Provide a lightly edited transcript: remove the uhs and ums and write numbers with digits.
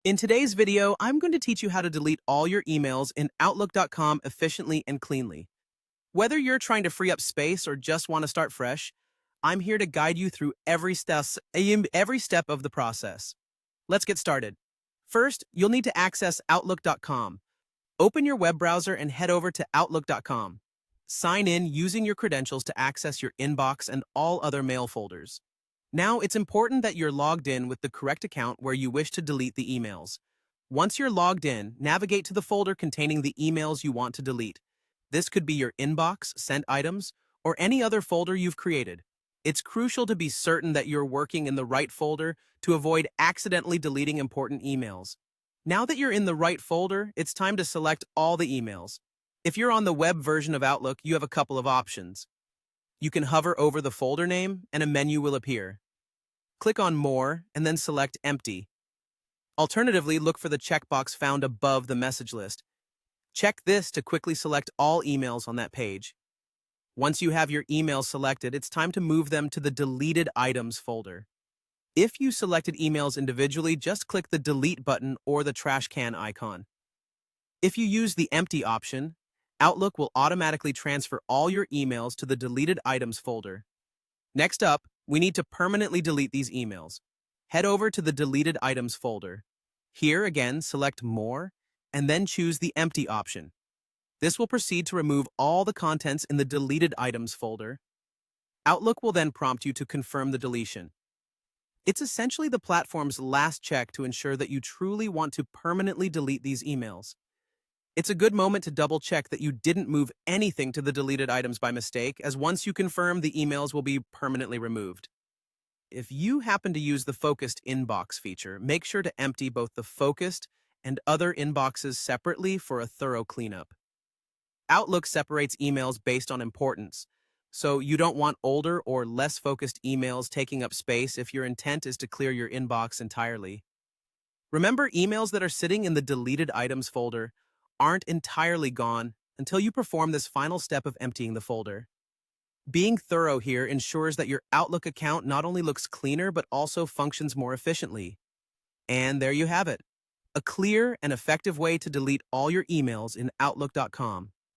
In today's video, I'm going to teach you how to delete all your emails in Outlook.com efficiently and cleanly. Whether you're trying to free up space or just want to start fresh, I'm here to guide you through every step of the process. Let's get started. First, you'll need to access Outlook.com. Open your web browser and head over to Outlook.com. Sign in using your credentials to access your inbox and all other mail folders. Now, it's important that you're logged in with the correct account where you wish to delete the emails. Once you're logged in, navigate to the folder containing the emails you want to delete. This could be your inbox, sent items, or any other folder you've created. It's crucial to be certain that you're working in the right folder to avoid accidentally deleting important emails. Now that you're in the right folder, it's time to select all the emails. If you're on the web version of Outlook, you have a couple of options. You can hover over the folder name and a menu will appear. Click on More and then select Empty. Alternatively, look for the checkbox found above the message list. Check this to quickly select all emails on that page. Once you have your emails selected, it's time to move them to the Deleted Items folder. If you selected emails individually, just click the Delete button or the trash can icon. If you use the Empty option, Outlook will automatically transfer all your emails to the Deleted Items folder. Next up, we need to permanently delete these emails. Head over to the Deleted Items folder. Here again, select More, and then choose the Empty option. This will proceed to remove all the contents in the Deleted Items folder. Outlook will then prompt you to confirm the deletion. It's essentially the platform's last check to ensure that you truly want to permanently delete these emails. It's a good moment to double-check that you didn't move anything to the deleted items by mistake, as once you confirm, the emails will be permanently removed. If you happen to use the Focused Inbox feature, make sure to empty both the focused and other inboxes separately for a thorough cleanup. Outlook separates emails based on importance, so you don't want older or less focused emails taking up space if your intent is to clear your inbox entirely. Remember, emails that are sitting in the Deleted Items folder aren't entirely gone until you perform this final step of emptying the folder. Being thorough here ensures that your Outlook account not only looks cleaner but also functions more efficiently. And there you have it, a clear and effective way to delete all your emails in Outlook.com.